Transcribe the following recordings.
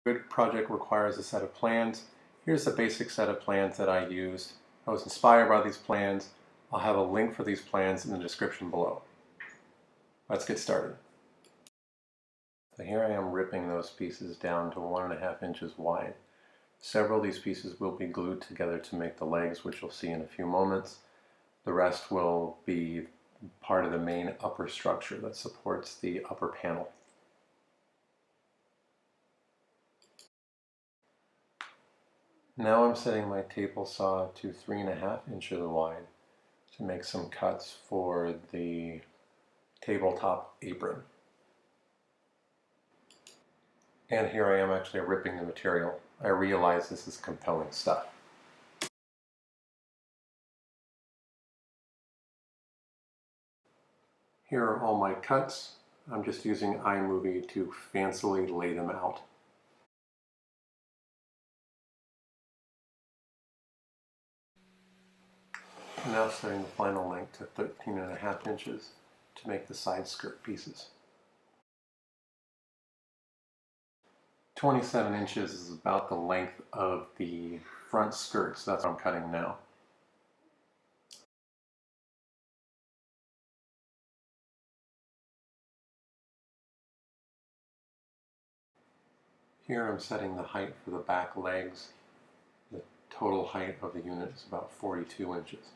Good project requires a set of plans. Here's the basic set of plans that I used. I was inspired by these plans. I'll have a link for these plans in the description below. Let's get started. So here I am ripping those pieces down to 1.5 inches wide. Several of these pieces will be glued together to make the legs, which you'll see in a few moments. The rest will be part of the main upper structure that supports the upper panel. Now I'm setting my table saw to 3.5 inches wide to make some cuts for the tabletop apron. And here I am actually ripping the material. I realize this is compelling stuff. Here are all my cuts. I'm just using iMovie to fancily lay them out. I'm now setting the final length to 13.5 inches to make the side skirt pieces. 27 inches is about the length of the front skirts. That's what I'm cutting now. Here I'm setting the height for the back legs. The total height of the unit is about 42 inches.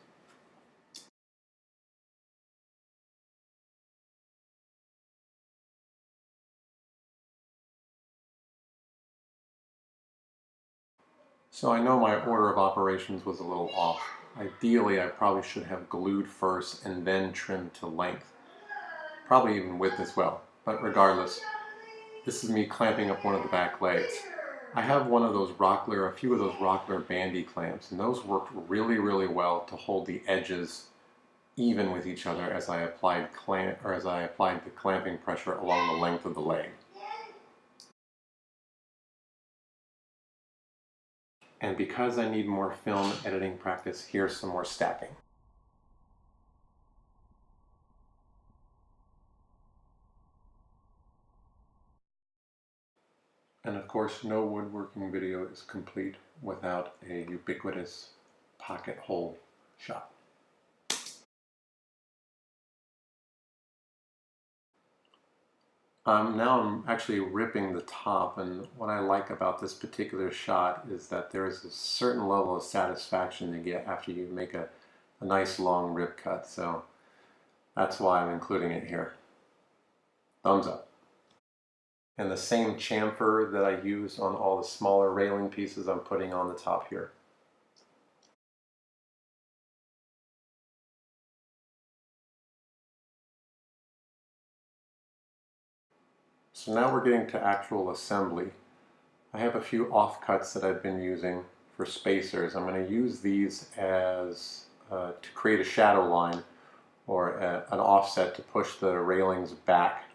So I know my order of operations was a little off. Ideally, I probably should have glued first and then trimmed to length. Probably even width as well. But regardless, this is me clamping up one of the back legs. I have one of those Rockler, a few of those Rockler bandy clamps, and those worked really, really well to hold the edges even with each other as I applied the clamping pressure along the length of the leg. And because I need more film editing practice, here's some more stacking. And of course, no woodworking video is complete without a ubiquitous pocket hole shot. Now I'm actually ripping the top, and what I like about this particular shot is that there is a certain level of satisfaction to get after you make a nice long rip cut, so that's why I'm including it here. Thumbs up. And the same chamfer that I used on all the smaller railing pieces I'm putting on the top here. So now we're getting to actual assembly. I have a few offcuts that I've been using for spacers. I'm going to use these as to create a shadow line or an offset to push the railings back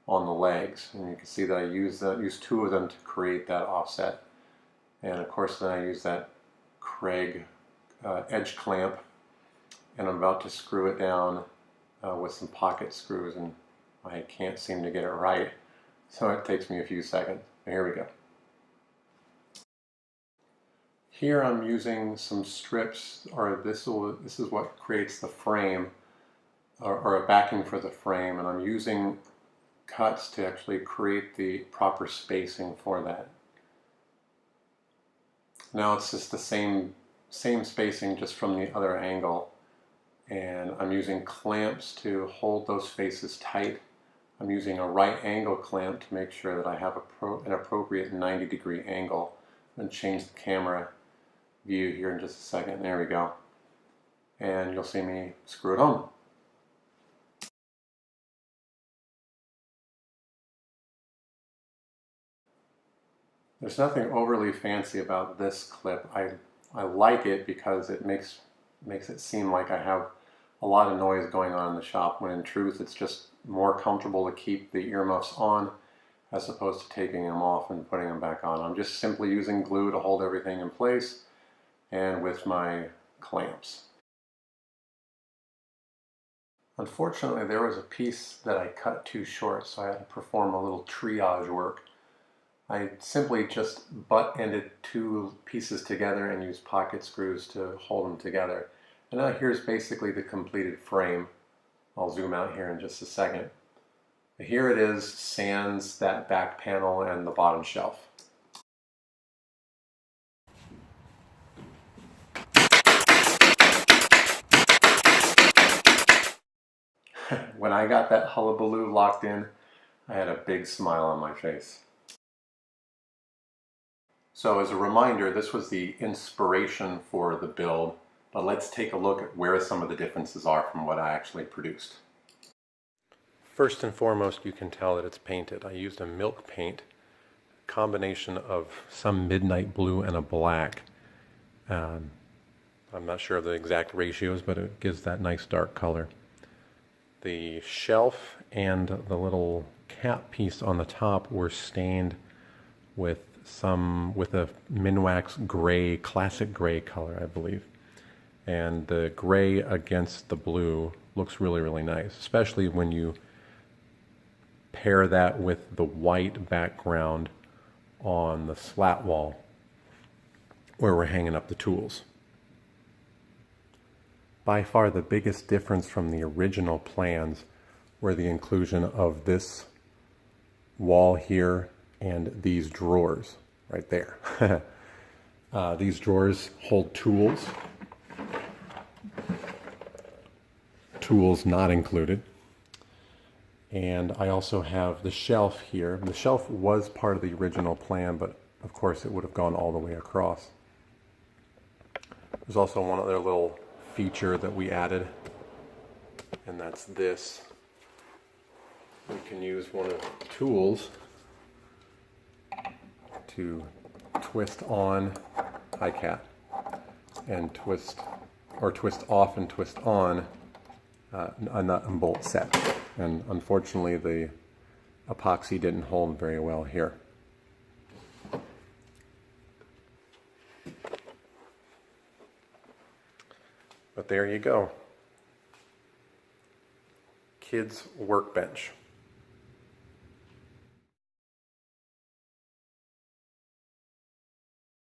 on the legs. And you can see that I use two of them to create that offset. And of course then I use that Craig edge clamp, and I'm about to screw it down with some pocket screws, and I can't seem to get it right. So it takes me a few seconds. Here we go. Here I'm using some strips, or this is what creates the frame, or a backing for the frame, and I'm using cuts to actually create the proper spacing for that. Now it's just the same spacing, just from the other angle, and I'm using clamps to hold those faces tight. I'm using a right angle clamp to make sure that I have an appropriate 90-degree angle. I'm going to change the camera view here in just a second. There we go. And you'll see me screw it on. There's nothing overly fancy about this clip. I like it because it makes it seem like I have a lot of noise going on in the shop, when in truth it's just more comfortable to keep the earmuffs on as opposed to taking them off and putting them back on. I'm just simply using glue to hold everything in place, and with my clamps. Unfortunately, there was a piece that I cut too short, so I had to perform a little triage work. I simply just butt-ended two pieces together and used pocket screws to hold them together. And now here's basically the completed frame. I'll zoom out here in just a second. Here it is, sans that back panel and the bottom shelf. When I got that hullabaloo locked in, I had a big smile on my face. So as a reminder, this was the inspiration for the build, but let's take a look at where some of the differences are from what I actually produced. First and foremost, you can tell that it's painted. I used a milk paint, combination of some midnight blue and a black. I'm not sure of the exact ratios, but it gives that nice dark color. The shelf and the little cap piece on the top were stained with a Minwax gray, classic gray color, I believe. And the gray against the blue looks really, really nice, especially when you pair that with the white background on the slat wall where we're hanging up the tools. By far the biggest difference from the original plans were the inclusion of this wall here and these drawers right there. These drawers hold tools. Tools not included. And I also have the shelf here. The shelf was part of the original plan, but of course it would have gone all the way across. There's also one other little feature that we added, and that's this. We can use one of the tools to twist on, hi cat, and twist off and twist on a nut and bolt set. And unfortunately the epoxy didn't hold very well here. But there you go. Kids' Workbench.